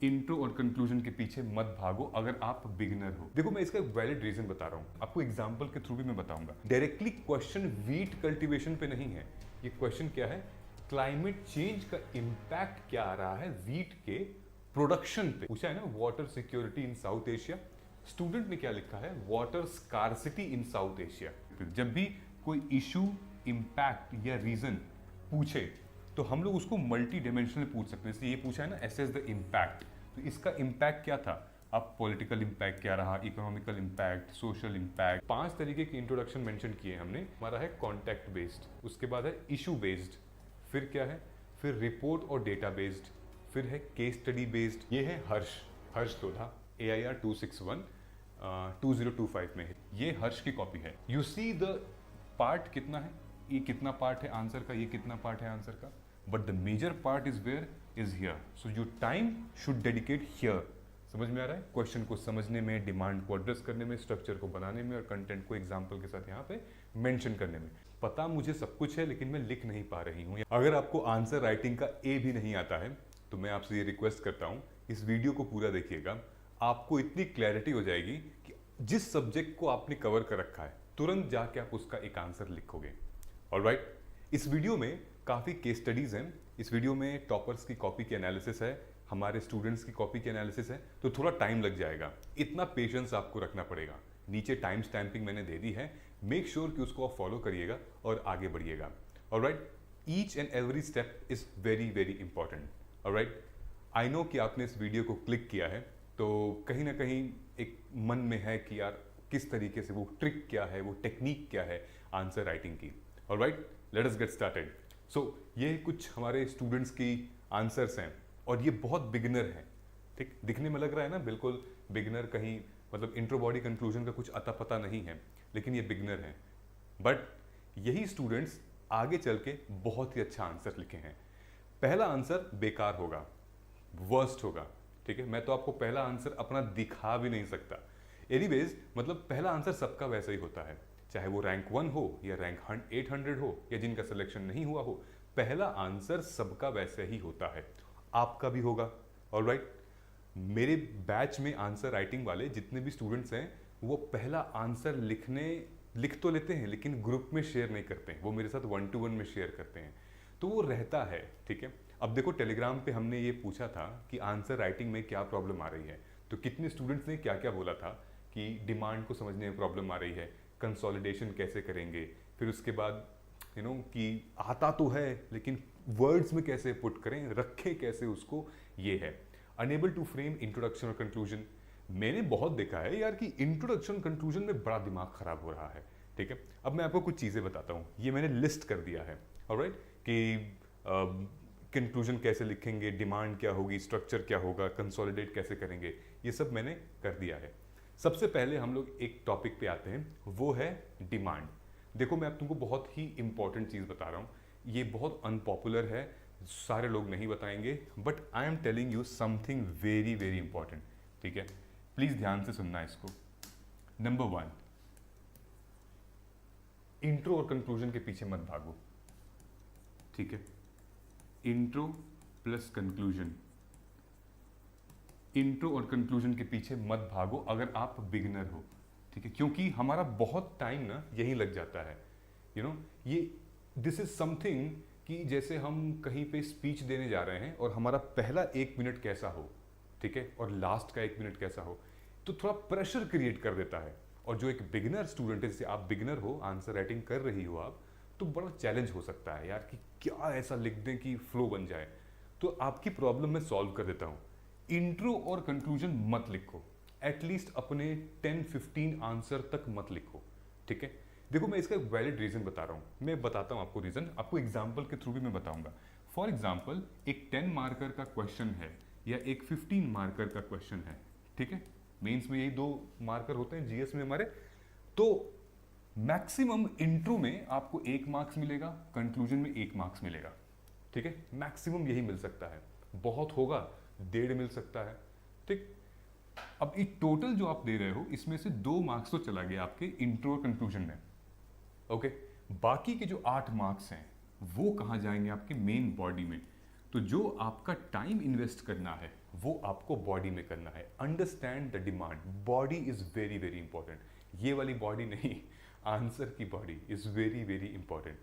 Intro और conclusion के पीछे मत भागो अगर आप बिगिनर हो। देखो मैं इसका एक वैलिड रीजन बता रहा हूं, आपको एग्जांपल के थ्रू भी मैं बताऊंगा। डायरेक्टली क्वेश्चन वीट कल्टीवेशन पे नहीं है, ये क्वेश्चन क्या है, क्लाइमेट चेंज का इंपैक्ट क्या आ रहा है वीट के प्रोडक्शन पे। पूछा है ना, water security in South Asia. Student ने क्या लिखा है, वाटर स्कार्सिटी इन साउथ एशिया। जब भी कोई इशू, इंपैक्ट या रीजन पूछे तो हम लोग उसको मल्टी डायमेंशनल पूछ सकते हैं। जैसे ये पूछा है ना, एसेस द इम्पैक्ट, तो इसका इम्पैक्ट क्या था, अब पॉलिटिकल इम्पैक्ट क्या रहा, इकोनॉमिकल इम्पैक्ट, सोशल इम्पैक्ट। 5 तरीके के इंट्रोडक्शन मेंशन किए हमने। हमारा है कॉन्टेक्ट बेस्ड, उसके बाद है इशू बेस्ड, फिर क्या है, फिर रिपोर्ट और डेटा बेस्ड, फिर है केस स्टडी बेस्ड। ये है हर्ष लोधा, AIR 261 2025 में है। ये हर्ष की कॉपी है। यू सी द पार्ट कितना है, ये कितना पार्ट है आंसर का, ये कितना पार्ट है आंसर का, but the major part is where, is here. So your time should dedicate here. समझ में आ रहा है, क्वेश्चन को समझने में, डिमांड को एड्रेस करने में, स्ट्रक्चर को बनाने में और कंटेंट को एग्जाम्पल के साथ यहाँ पे मेंशन करने में। पता मुझे सब कुछ है लेकिन मैं लिख नहीं पा रही हूँ। अगर आपको आंसर राइटिंग का ए भी नहीं आता है तो मैं आपसे ये रिक्वेस्ट करता हूँ, इस वीडियो को पूरा देखिएगा। आपको इतनी क्लैरिटी हो जाएगी कि जिस सब्जेक्ट को आपने कवर कर रखा है तुरंत जाके आप उसका एक आंसर लिखोगे। ऑलराइट, इस वीडियो में काफ़ी केस स्टडीज़ हैं। इस वीडियो में टॉपर्स की कॉपी की एनालिसिस है, हमारे स्टूडेंट्स की कॉपी की एनालिसिस है, तो थोड़ा टाइम लग जाएगा। इतना पेशेंस आपको रखना पड़ेगा। नीचे टाइम स्टैंपिंग मैंने दे दी है, मेक श्योर कि उसको आप फॉलो करिएगा और आगे बढ़िएगा। Alright, each and every step is very very important. Alright, I know कि आपने इस वीडियो को क्लिक किया है तो कहीं ना कहीं एक मन में है कि यार किस तरीके से, वो ट्रिक क्या है, वो टेक्निक क्या है आंसर राइटिंग की। Alright, let us get started. So ये कुछ हमारे स्टूडेंट्स की आंसर्स हैं और ये बहुत बिगिनर हैं। ठीक, दिखने में लग रहा है ना बिल्कुल बिगिनर, कहीं मतलब इंट्रो बॉडी कंक्लूजन का कुछ अता पता नहीं है, लेकिन ये बिगिनर हैं। बट यही स्टूडेंट्स आगे चल के बहुत ही अच्छा आंसर लिखे हैं। पहला आंसर बेकार होगा, वर्स्ट होगा। ठीक है, मैं तो आपको पहला आंसर अपना दिखा भी नहीं सकता। एनीवेज, मतलब पहला आंसर सबका वैसा ही होता है, चाहे वो रैंक 1 हो या रैंक 800 हो या जिनका सिलेक्शन नहीं हुआ हो, पहला आंसर सबका वैसे ही होता है। आपका भी होगा। ऑलराइट, मेरे बैच में आंसर राइटिंग वाले जितने भी स्टूडेंट्स हैं वो पहला आंसर लिख तो लेते हैं लेकिन ग्रुप में शेयर नहीं करते हैं, वो मेरे साथ 1-to-1 में शेयर करते हैं, तो वो रहता है। ठीक है, अब देखो टेलीग्राम पे हमने ये पूछा था कि आंसर राइटिंग में क्या प्रॉब्लम आ रही है, तो कितने स्टूडेंट्स ने क्या क्या बोला था कि डिमांड को समझने में प्रॉब्लम आ रही है, कंसोलिडेशन कैसे करेंगे, फिर उसके बाद कि आता तो है लेकिन वर्ड्स में कैसे पुट करें, रखें कैसे उसको, ये है। अनेबल टू फ्रेम इंट्रोडक्शन और कंक्लूजन। मैंने बहुत देखा है यार कि इंट्रोडक्शन कंक्लूजन में बड़ा दिमाग खराब हो रहा है। ठीक है, अब मैं आपको कुछ चीज़ें बताता हूँ, ये मैंने लिस्ट कर दिया है। ऑलराइट, कि कंक्लूजन कैसे लिखेंगे, डिमांड क्या होगी, स्ट्रक्चर क्या होगा, कंसोलिडेट कैसे करेंगे, ये सब मैंने कर दिया है। सबसे पहले हम लोग एक टॉपिक पे आते हैं, वो है डिमांड। देखो मैं अब तुमको बहुत ही इंपॉर्टेंट चीज़ बता रहा हूँ, ये बहुत अनपॉपुलर है, सारे लोग नहीं बताएंगे, but I am telling you something very very important. ठीक है, प्लीज़ ध्यान से सुनना इसको। नंबर 1, इंट्रो और कंक्लूजन के पीछे मत भागो। ठीक है, इंट्रो प्लस कंक्लूजन, इंट्रो और कंक्लूजन के पीछे मत भागो अगर आप बिगिनर हो। ठीक है, क्योंकि हमारा बहुत टाइम ना यही लग जाता है। ये दिस इज समथिंग कि जैसे हम कहीं पे स्पीच देने जा रहे हैं और हमारा पहला 1 मिनट कैसा हो, ठीक है, और लास्ट का 1 मिनट कैसा हो, तो थोड़ा प्रेशर क्रिएट कर देता है। और जो एक बिगिनर स्टूडेंट है, जैसे आप बिगिनर हो, आंसर राइटिंग कर रही हो आप, तो बड़ा चैलेंज हो सकता है यार कि क्या ऐसा लिख दें कि फ्लो बन जाए। तो आपकी प्रॉब्लम मैं सॉल्व कर देता हूँ। इंट्रो और कंक्लूजन मत लिखो, एटलीस्ट अपने 10-15 आंसर तक मत लिखो। ठीक है, देखो मैं इसका एक वैलिड रीजन बता रहा हूँ, मैं बताता हूँ आपको रीजन, आपको एग्जाम्पल के थ्रू भी मैं बताऊंगा। फॉर एग्जाम्पल, एक 10 मार्कर का क्वेश्चन है या एक 15 मार्कर का क्वेश्चन है। ठीक है, मेंस में यही 2 मार्कर होते हैं, जीएस में हमारे। तो मैक्सिमम इंट्रो में आपको 1 मार्क्स मिलेगा, कंक्लूजन में 1 मार्क्स मिलेगा। ठीक है, मैक्सिमम यही मिल सकता है, बहुत होगा 1.5 मिल सकता है। ठीक, अब ये टोटल जो आप दे रहे हो इसमें से 2 मार्क्स तो चला गया आपके इंट्रो और कंक्लूजन में। ओके, बाकी के जो 8 मार्क्स हैं वो कहाँ जाएंगे, आपके मेन बॉडी में। तो जो आपका टाइम इन्वेस्ट करना है वो आपको बॉडी में करना है। Understand the demand, body is very very important. ये वाली बॉडी नहीं, आंसर की body is very very important.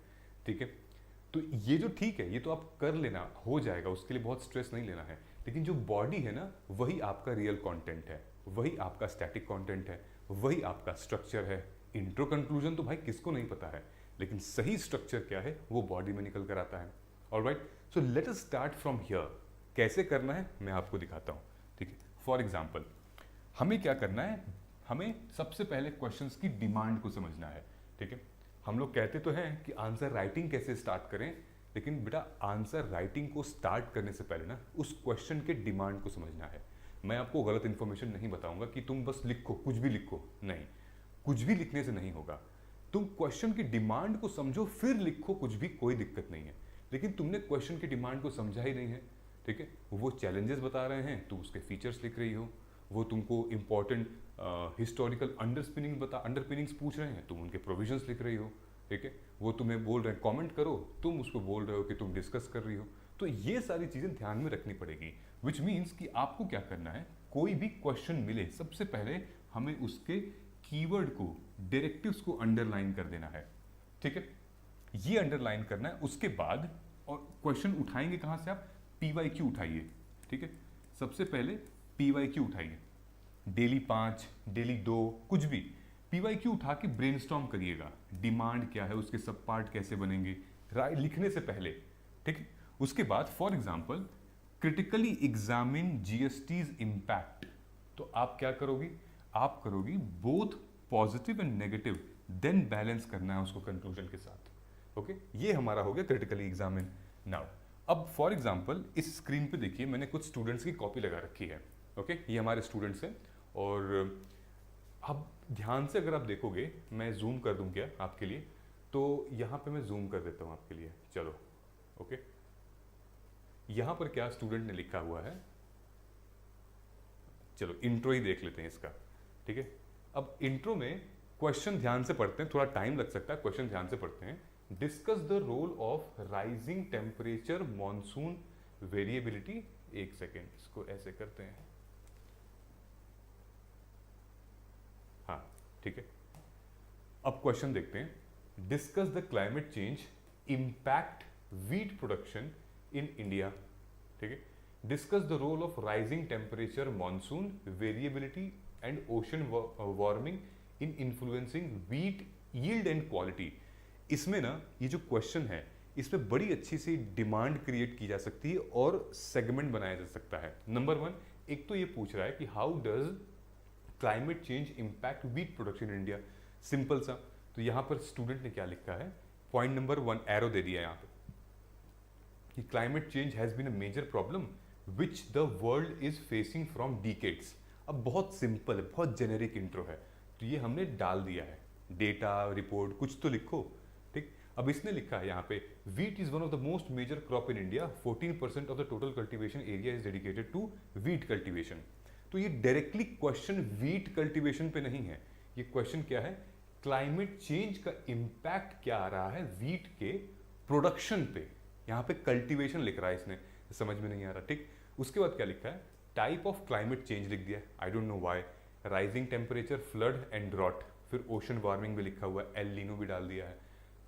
ठीक है, तो ये जो ठीक है ये तो आप कर लेना, हो जाएगा, उसके लिए बहुत स्ट्रेस नहीं लेना है। लेकिन जो बॉडी है ना, वही आपका रियल कंटेंट है, वही आपका स्टैटिक कंटेंट है, वही आपका स्ट्रक्चर है। इंट्रो कंक्लूजन तो भाई किसको नहीं पता है, लेकिन सही स्ट्रक्चर क्या है वो बॉडी में निकल कर आता है। Alright, so let us start from here. कैसे करना है मैं आपको दिखाता हूँ। ठीक है, फॉर एग्जाम्पल हमें क्या करना है, हमें सबसे पहले क्वेश्चंस की डिमांड को समझना है। ठीक है, हम लोग कहते तो हैं कि आंसर राइटिंग कैसे स्टार्ट करें, लेकिन बेटा आंसर राइटिंग को स्टार्ट करने से पहले ना उस क्वेश्चन के डिमांड को समझना है। मैं आपको गलत इन्फॉर्मेशन नहीं बताऊंगा कि तुम बस लिखो, कुछ भी लिखो, नहीं, कुछ भी लिखने से नहीं होगा। तुम क्वेश्चन की डिमांड को समझो फिर लिखो कुछ भी, कोई दिक्कत नहीं है। लेकिन तुमने क्वेश्चन की डिमांड को समझा ही नहीं है, ठीक है, वो चैलेंजेस बता रहे हैं तो उसके फीचर्स लिख रही हो, वो तुमको इंपॉर्टेंट हिस्टोरिकल अंडरपिनिंग्स पूछ रहे हैं, तुम उनके प्रोविजंस लिख रही हो। ठीक है, वो तुम्हें बोल रहे हैं कमेंट करो, तुम उसको बोल रहे हो कि तुम डिस्कस कर रही हो। तो ये सारी चीज़ें ध्यान में रखनी पड़ेगी, विच मीन्स कि आपको क्या करना है, कोई भी क्वेश्चन मिले सबसे पहले हमें उसके कीवर्ड को, डायरेक्टिव्स को अंडरलाइन कर देना है। ठीक है, ये अंडरलाइन करना है। उसके बाद और क्वेश्चन उठाएंगे कहाँ से आप, PYQ उठाइए। ठीक है, सबसे पहले PYQ उठाइए, डेली 5, डेली 2, कुछ भी PYQ उठा के ब्रेनस्टॉर्म करिएगा। डिमांड क्या है, उसके सब पार्ट कैसे बनेंगे, लिखने से पहले। ठीक है, उसके बाद for example critically examine GST's impact. तो आप क्या करोगी, आप करोगी both positive and negative, then balance करना है उसको कंक्लूजन के साथ। ओके, ये हमारा हो गया क्रिटिकली एग्जामिन। नाउ अब फॉर एग्जाम्पल इस स्क्रीन पे देखिए मैंने कुछ स्टूडेंट्स की कॉपी लगा रखी है। ओके, ये हमारे स्टूडेंट्स हैं। और अब ध्यान से अगर आप देखोगे, मैं जूम कर दूं क्या आपके लिए, तो यहाँ पे मैं जूम कर देता हूँ आपके लिए। चलो, ओके, यहाँ पर क्या स्टूडेंट ने लिखा हुआ है, चलो इंट्रो ही देख लेते हैं इसका। ठीक है, अब इंट्रो में क्वेश्चन ध्यान से पढ़ते हैं, थोड़ा टाइम लग सकता है, क्वेश्चन ध्यान से पढ़ते हैं। Discuss the role of rising temperature monsoon variability. एक सेकेंड, इसको ऐसे करते हैं, हाँ ठीक है। अब क्वेश्चन देखते हैं, discuss the climate change impact wheat production in India. ठीक है, discuss the role of rising temperature monsoon variability and ocean warming in influencing wheat yield and quality. इसमें ना ये जो क्वेश्चन है इसमें बड़ी अच्छी सी डिमांड क्रिएट की जा सकती है और सेगमेंट बनाया जा सकता है। नंबर 1, एक तो ये पूछ रहा है कि how does climate change impact wheat production in India. Simple सा, तो यहाँ पर स्टूडेंट ने क्या लिखा है, पॉइंट नंबर 1 एरो दे दिया यहाँ पे कि climate change has been a major problem which the world is facing from decades. अब बहुत सिंपल है, बहुत जेनेरिक इंट्रो है, तो ये हमने डाल दिया है, डेटा रिपोर्ट कुछ तो लिखो। ठीक, अब इसने लिखा है यहाँ पे, wheat is one of the most major crop in India, 14% of the total cultivation area is dedicated to wheat cultivation. तो ये डायरेक्टली क्वेश्चन व्हीट कल्टीवेशन पे नहीं है, ये क्वेश्चन क्या है, क्लाइमेट चेंज का इम्पैक्ट क्या आ रहा है व्हीट के प्रोडक्शन पे। यहाँ पे कल्टीवेशन लिख रहा है इसने, समझ में नहीं आ रहा। ठीक, उसके बाद क्या लिखा है, टाइप ऑफ क्लाइमेट चेंज लिख दिया, I don't know why, rising temperature, flood and drought, फिर ओशन वार्मिंग भी लिखा हुआ है, एल नीनो भी डाल दिया है।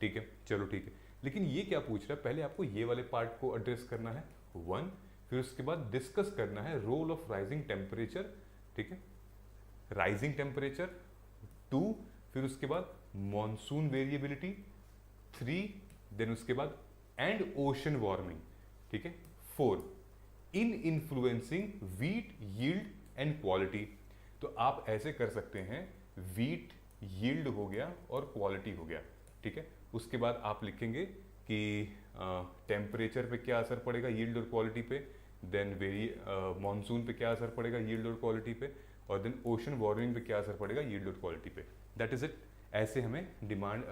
ठीक है, चलो ठीक है, लेकिन ये क्या पूछ रहा है, पहले आपको ये वाले पार्ट को एड्रेस करना है 1, फिर उसके बाद डिस्कस करना है रोल ऑफ राइजिंग टेम्परेचर। ठीक है, राइजिंग टेम्परेचर 2, फिर उसके बाद मॉनसून वेरिएबिलिटी 3, देन उसके बाद एंड ओशन वार्मिंग। ठीक है, 4, in influencing wheat yield and quality. तो आप ऐसे कर सकते हैं, व्हीट यील्ड हो गया और क्वालिटी हो गया। ठीक है, उसके बाद आप लिखेंगे कि टेम्परेचर पे क्या असर पड़ेगा यील्ड और क्वालिटी पे, देन मॉनसून पे क्या असर पड़ेगा यील्ड और क्वालिटी पे, और देन ओशन वार्मिंग पे क्या असर पड़ेगा यील्ड और क्वालिटी पे। दैट इज इट, ऐसे हमें डिमांड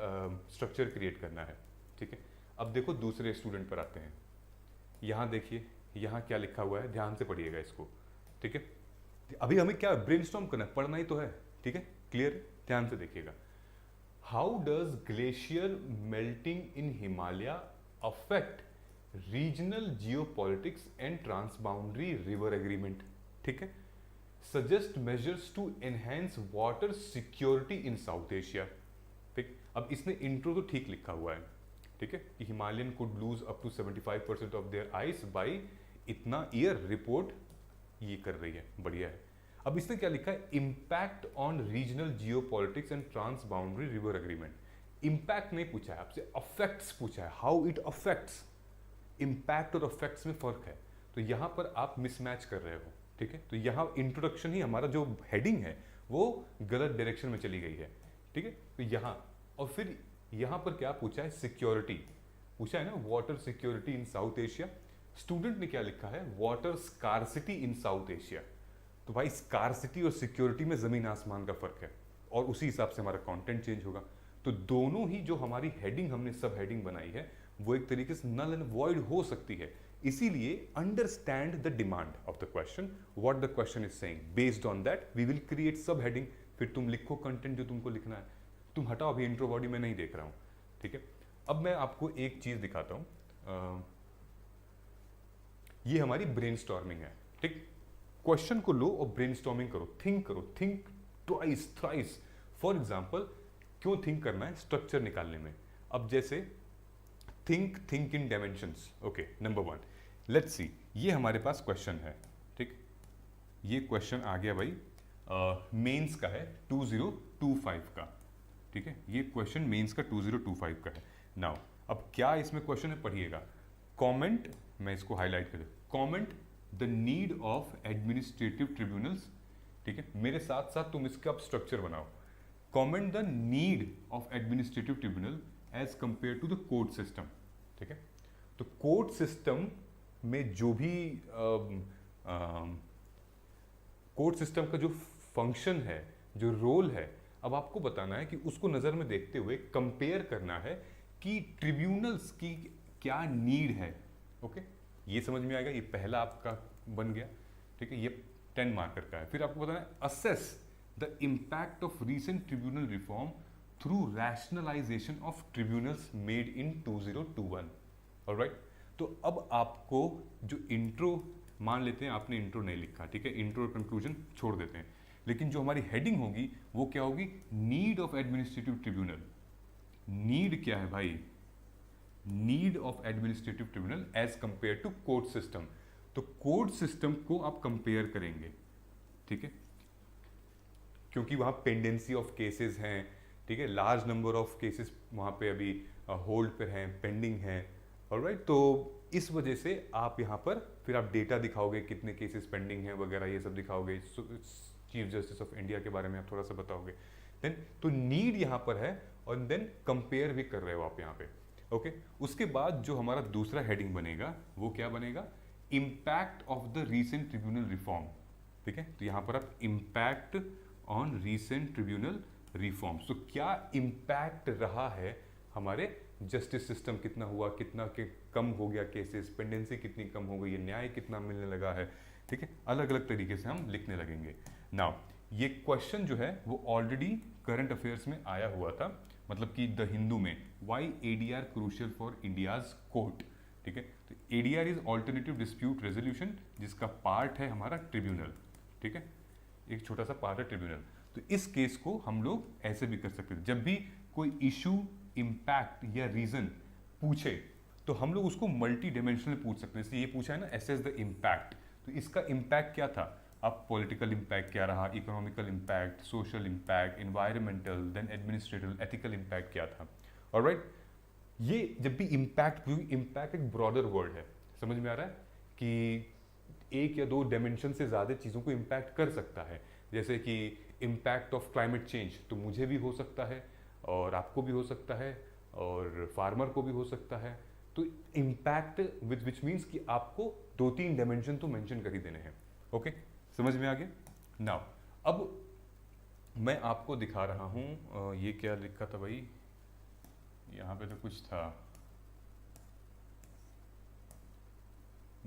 स्ट्रक्चर क्रिएट करना है। ठीक है, अब देखो दूसरे स्टूडेंट पर आते हैं। यहाँ देखिए, यहाँ क्या लिखा हुआ है, ध्यान से पढ़िएगा इसको। ठीक है, अभी हमें क्या ब्रेनस्टॉर्म करना है, पढ़ना ही तो है। ठीक है, क्लियर, ध्यान से देखिएगा। How does glacier melting in Himalaya affect regional geopolitics and transboundary river agreement, ठीक है। Suggest measures to enhance water security in South Asia, ठीक। अब इसने इंट्रो तो ठीक लिखा हुआ है, ठीक है, कि Himalayan could lose up to 75% of their ice by इतना ईयर, रिपोर्ट ये कर रही है, बढ़िया है। अब इसने क्या लिखा है, impact on regional geopolitics and transboundary river agreement. Impact नहीं पूछा है आपसे, अफेक्ट्स पूछा है, हाउ इट अफेक्ट्स। इम्पैक्ट और अफेक्ट्स में फर्क है, तो यहां पर आप मिसमैच कर रहे हो, ठीक है। तो यहां इंट्रोडक्शन ही, हमारा जो हेडिंग है वो गलत डायरेक्शन में चली गई है, ठीक है। तो यहां, और फिर यहां पर क्या पूछा है, सिक्योरिटी पूछा है ना, water security in South Asia. Student ने क्या लिखा है, वाटर स्कार्सिटी इन साउथ एशिया। तो भाई स्कार्सिटी और सिक्योरिटी में जमीन आसमान का फर्क है, और उसी हिसाब से हमारा कंटेंट चेंज होगा। तो दोनों ही जो हमारी हेडिंग, हमने सब हेडिंग बनाई है, वो एक तरीके से नल एंड वॉइड हो सकती है। इसीलिए understand the demand of the question, what the question is saying, based on that we will create sub heading. फिर तुम लिखो कंटेंट जो तुमको लिखना है। तुम हटाओ, अभी इंट्रो बॉडी में नहीं देख रहा हूं, ठीक है। अब मैं आपको एक चीज दिखाता हूं, ये हमारी ब्रेनस्टॉर्मिंग है, ठीक। क्वेश्चन को लो और ब्रेनस्टॉर्मिंग करो, think twice thrice. For example, क्यों थिंक करना है, स्ट्रक्चर निकालने में। अब जैसे think in dimensions, okay. Number 1, let's see, ये हमारे पास क्वेश्चन है, ठीक। ये क्वेश्चन आ गया भाई, मेंस का है 2025 का, ठीक है। ये क्वेश्चन मेंस का 2025 का है। नाउ अब क्या इसमें क्वेश्चन है, पढ़िएगा। कमेंट, मैं इसको हाईलाइट कर दूं, comment the need of administrative tribunals, ठीक है। मेरे साथ साथ तुम इसका स्ट्रक्चर बनाओ। Comment the need of administrative tribunal as compare to the court system, ठीक है। तो कोर्ट सिस्टम में जो भी कोर्ट सिस्टम का जो फंक्शन है, जो रोल है, अब आपको बताना है कि उसको नजर में देखते हुए कंपेयर करना है कि ट्रिब्यूनल्स की क्या नीड है, ओके। ये समझ में आएगा, ये पहला आपका बन गया, ठीक है। ये 10 मार्कर का है। फिर आपको बताना है, assess the impact of recent tribunal reform through rationalisation of tribunals made in 2021, alright. तो अब आपको जो इंट्रो, मान लेते हैं आपने इंट्रो नहीं लिखा, ठीक है, इंट्रो और कंक्लूजन छोड़ देते हैं, लेकिन जो हमारी हेडिंग होगी वो क्या होगी, need of administrative tribunal. Need क्या है भाई, need of administrative tribunal as compare to court system. तो कोर्ट सिस्टम को आप कंपेयर करेंगे, ठीक है, क्योंकि वहां पेंडेंसी ऑफ केसेस हैं, ठीक है, लार्ज नंबर ऑफ केसेस वहां पे अभी होल्ड पर हैं, पेंडिंग हैं, ऑलराइट। तो इस वजह से आप यहाँ पर फिर आप डेटा दिखाओगे, कितने केसेस पेंडिंग हैं वगैरह, ये सब दिखाओगे। चीफ जस्टिस ऑफ इंडिया के बारे में आप थोड़ा सा बताओगे। देन तो नीड यहाँ पर है, और देन कंपेयर भी कर रहे हो आप यहाँ पे, ओके। उसके बाद जो हमारा दूसरा हेडिंग बनेगा वो क्या बनेगा, impact of the recent tribunal reform, ठीक है। तो यहाँ पर आप impact on recent tribunal reforms, तो क्या इम्पैक्ट रहा है हमारे जस्टिस सिस्टम, कितना हुआ, कितना के कम हो गया केसेस, पेंडेंसी कितनी कम हो गई है, न्याय कितना मिलने लगा है, ठीक है। अलग अलग तरीके से हम लिखने लगेंगे। नाउ ये क्वेश्चन जो है वो ऑलरेडी करंट अफेयर्स में आया हुआ था, मतलब कि द हिंदू में, why ADR crucial for India's court, ठीक है। तो ADR is alternative dispute resolution, जिसका पार्ट है हमारा ट्रिब्यूनल, ठीक है, एक छोटा सा पार्ट है ट्रिब्यूनल। तो इस केस को हम लोग ऐसे भी कर सकते हैं, जब भी कोई इशू, इम्पैक्ट या रीजन पूछे तो हम लोग उसको मल्टी डायमेंशनल पूछ सकते हैं। जैसे ये पूछा है ना, एसेस द इम्पैक्ट, तो इसका इम्पैक्ट क्या था, अब पॉलिटिकल इम्पैक्ट क्या रहा, economical impact, social impact, environmental, then administrative, ethical impact क्या था, ऑलराइट। ये जब भी इम्पैक्ट, क्योंकि इम्पैक्ट एक ब्रॉडर वर्ड है, समझ में आ रहा है कि एक या दो डायमेंशन से ज़्यादा चीज़ों को इम्पैक्ट कर सकता है। जैसे कि इम्पैक्ट ऑफ क्लाइमेट चेंज, तो मुझे भी हो सकता है और आपको भी हो सकता है और फार्मर को भी हो सकता है। तो इम्पैक्ट विच मीन्स कि आपको 2-3 डायमेंशन तो मेंशन कर ही देने हैं, ओके। समझ में आ गया। नाउ अब मैं आपको दिखा रहा हूं, ये क्या लिखा था भाई, यहाँ पे तो कुछ था,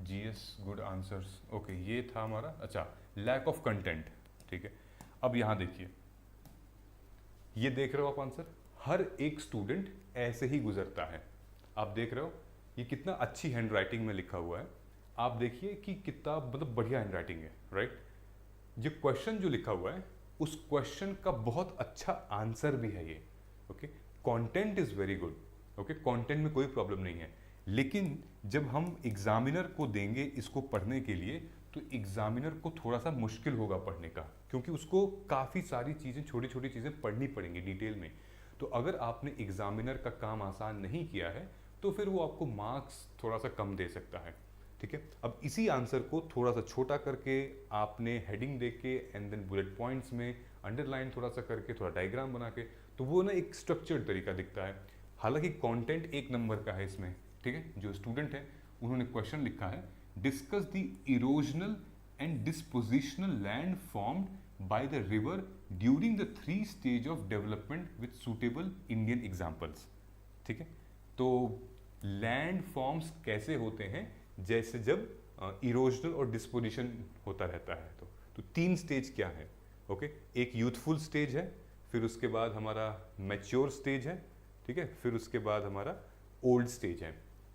जीएस गुड आंसर्स, ओके, ये था हमारा, अच्छा, लैक ऑफ कंटेंट, ठीक है। अब यहाँ देखिए, ये देख रहे हो आप आंसर, हर एक स्टूडेंट ऐसे ही गुजरता है, आप देख रहे हो ये कितना अच्छी हैंड राइटिंग में लिखा हुआ है। आप देखिए कि कितना मतलब बढ़िया हैंड राइटिंग है, राइट। जो क्वेश्चन जो लिखा हुआ है उस क्वेश्चन का बहुत अच्छा आंसर भी है ये, okay. Content is very good, okay, content में कोई प्रॉब्लम नहीं है। लेकिन जब हम एग्जामिनर को देंगे इसको पढ़ने के लिए तो एग्जामिनर को थोड़ा सा मुश्किल होगा पढ़ने का, क्योंकि उसको काफ़ी सारी चीज़ें, छोटी छोटी चीज़ें पढ़नी पड़ेंगी डिटेल में। तो अगर आपने एग्जामिनर का काम आसान नहीं किया है तो फिर वो आपको मार्क्स थोड़ा सा कम दे सकता है, ठीक है। अब इसी आंसर को थोड़ा सा छोटा करके आपने हेडिंग दे के एंड देन बुलेट पॉइंट्स में अंडरलाइन थोड़ा सा करके, थोड़ा डायग्राम बना के, तो वो ना एक स्ट्रक्चर्ड तरीका दिखता है। हालांकि कंटेंट एक नंबर का है इसमें, ठीक है। जो स्टूडेंट है उन्होंने क्वेश्चन लिखा है, discuss the erosional and dispositional land formed by the river during the 3 stage of development with suitable Indian examples, ठीक है। तो लैंड फॉर्म्स कैसे होते हैं, जैसे जब इरोजनल और डिस्पोजिशन होता रहता है। तो 3 स्टेज क्या है, ओके। एक यूथफुल स्टेज है, फिर उसके बाद हमारा मैच्योर स्टेज है, ठीक है, फिर उसके बाद हमारा ओल्ड स्टेज है।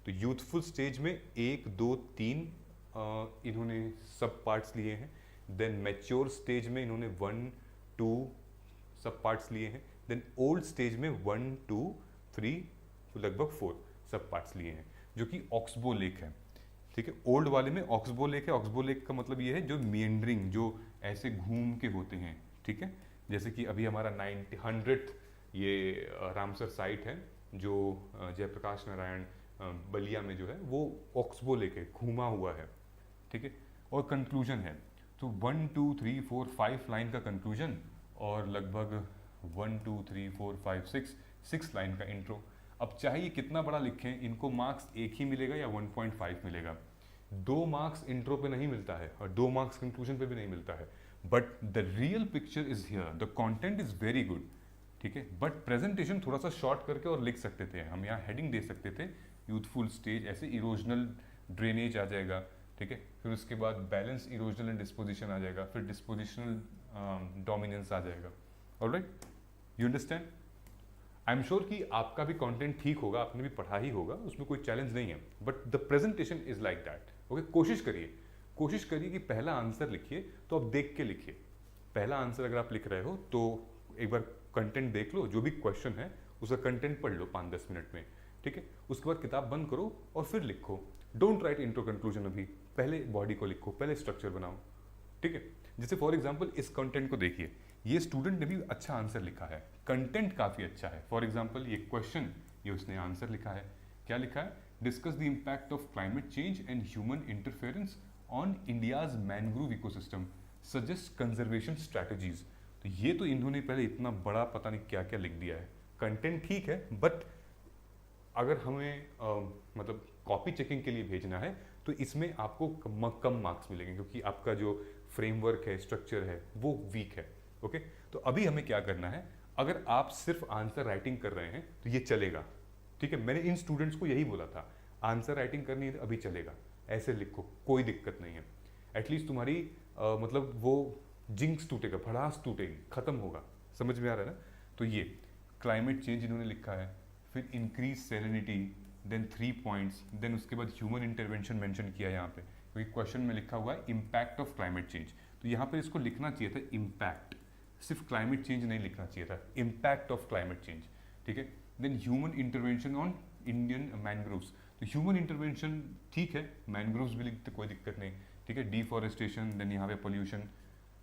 तो यूथफुल स्टेज में 1 2 3 इन्होंने सब पार्ट्स लिए हैं। देन मैच्योर स्टेज में इन्होंने 1 2 सब पार्ट्स लिए हैं। देन ओल्ड स्टेज में 1 2 3 लगभग 4 सब पार्ट्स लिए हैं, जो कि ऑक्सबो लेक है, ठीक है। ओल्ड वाले में ऑक्सबो लेक है। ऑक्सबो लेक का मतलब ये है जो मिएंडरिंग, जो ऐसे घूम के होते हैं, ठीक है। जैसे कि अभी हमारा 100th ये रामसर साइट है जो जयप्रकाश नारायण बलिया में जो है, वो ऑक्सबो लेक है, घूमा हुआ है, ठीक है। और कंक्लूजन है, तो 1 2 3 4 5 लाइन का कंक्लूजन और लगभग 1 2 3 4 5 6 लाइन का इंट्रो। अब चाहे ये कितना बड़ा लिखें, इनको मार्क्स एक ही मिलेगा या 1.5 मिलेगा। 2 मार्क्स इंट्रो पे नहीं मिलता है और 2 मार्क्स कंक्लूजन पे भी नहीं मिलता है। But the real picture is here, the content is very good, ठीक है। बट प्रेजेंटेशन थोड़ा सा शॉर्ट करके और लिख सकते थे, हम यहाँ हेडिंग दे सकते थे, यूथफुल स्टेज, ऐसे इरोजनल ड्रेनेज आ जाएगा, ठीक है। फिर उसके बाद बैलेंस इरोजनल एंड डिस्पोजिशन आ जाएगा, फिर डिस्पोजिशनल डोमिनेंस आ जाएगा। Alright, you understand. I am sure कि आपका भी कंटेंट ठीक होगा, आपने भी पढ़ा ही होगा, उसमें कोई चैलेंज नहीं है। But the presentation is like that, okay. कोशिश करिए कि पहला आंसर लिखिए तो आप देख के लिखिए। पहला आंसर अगर आप लिख रहे हो तो एक बार कंटेंट देख लो, जो भी क्वेश्चन है उसका कंटेंट पढ़ लो 5-10 मिनट में, ठीक है। उसके बाद किताब बंद करो और फिर लिखो। डोंट राइट इंट्रो कंक्लूजन अभी, पहले बॉडी को लिखो, पहले स्ट्रक्चर बनाओ, ठीक है। जैसे फॉर एग्जाम्पल इस कंटेंट को देखिए, ये स्टूडेंट ने भी अच्छा आंसर लिखा है, कंटेंट काफ़ी अच्छा है। फॉर एग्जाम्पल ये क्वेश्चन, ये उसने आंसर लिखा है, क्या लिखा है, discuss the impact of climate change and human interference on India's mangrove ecosystem, suggest conservation strategies. तो ये तो इन्होंने पहले इतना बड़ा पता नहीं क्या क्या लिख दिया है। कंटेंट ठीक है, बट अगर हमें मतलब कॉपी चेकिंग के लिए भेजना है तो इसमें आपको कम मार्क्स मिलेंगे, क्योंकि आपका जो फ्रेमवर्क है, स्ट्रक्चर है, वो वीक है, ओके। तो अभी हमें क्या करना है, अगर आप सिर्फ आंसर राइटिंग कर रहे हैं तो ये चलेगा, ठीक है। मैंने इन स्टूडेंट्स को यही बोला था, आंसर राइटिंग करनी है तो अभी चलेगा, ऐसे लिखो, कोई दिक्कत नहीं है। एटलीस्ट तुम्हारी मतलब वो जिंक्स टूटेगा, भड़ास टूटेगी, खत्म होगा, समझ में आ रहा है ना। तो ये क्लाइमेट चेंज इन्होंने लिखा है, फिर increase salinity, then 3 points, then उसके बाद ह्यूमन इंटरवेंशन मेंशन किया है यहाँ पे, क्योंकि क्वेश्चन में लिखा हुआ है इम्पैक्ट ऑफ क्लाइमेट चेंज। तो यहाँ पर इसको लिखना चाहिए था इम्पैक्ट, सिर्फ क्लाइमेट चेंज नहीं लिखना चाहिए था, इम्पैक्ट ऑफ क्लाइमेट चेंज, ठीक है। Then human intervention on Indian mangroves, तो ह्यूमन इंटरवेंशन ठीक है, मैनग्रोव्स भी लिखते कोई दिक्कत नहीं, ठीक है। डिफॉरेस्टेशन, देन यहाँ पे pollution,